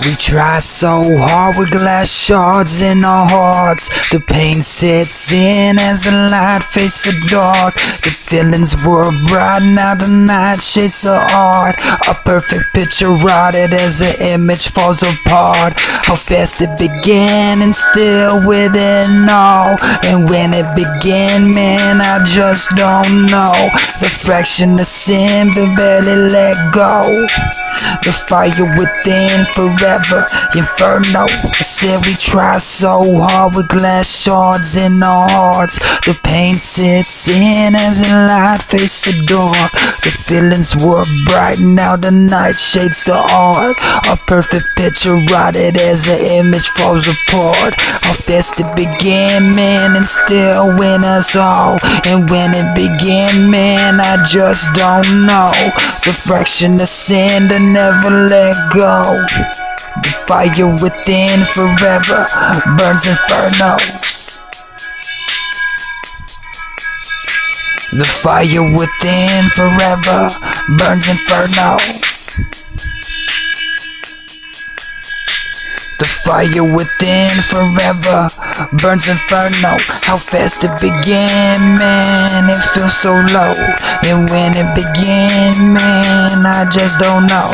We try so hard with glass shards in our hearts. The pain sets in as the light faces the dark. The feelings were bright, now the night shades the art. A perfect picture rotted as the image falls apart. How fast it began and still within all. And when it began, man, I just don't know. The fraction of sin, but barely let go. The fire within forever, inferno. I said we try so hard with glass shards in our hearts. The pain sets in as the light faces the dark. The feelings were bright, now the night shades the art. A perfect picture rotted as the image falls apart. How fast it began, man, and still win us all. And when it began, man, I just don't know. The fraction of sin to never let go. The fire within forever burns inferno. The fire within forever burns inferno. The fire within forever burns inferno. How fast it began, man, it feels so low. And when it began, man, I just don't know.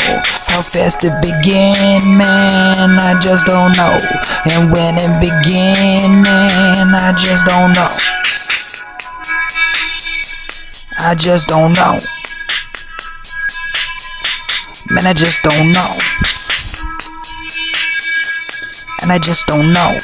How fast it began, man, I just don't know. And when it began, man, I just don't know. I just don't know. Man, I just don't know. And I just don't know.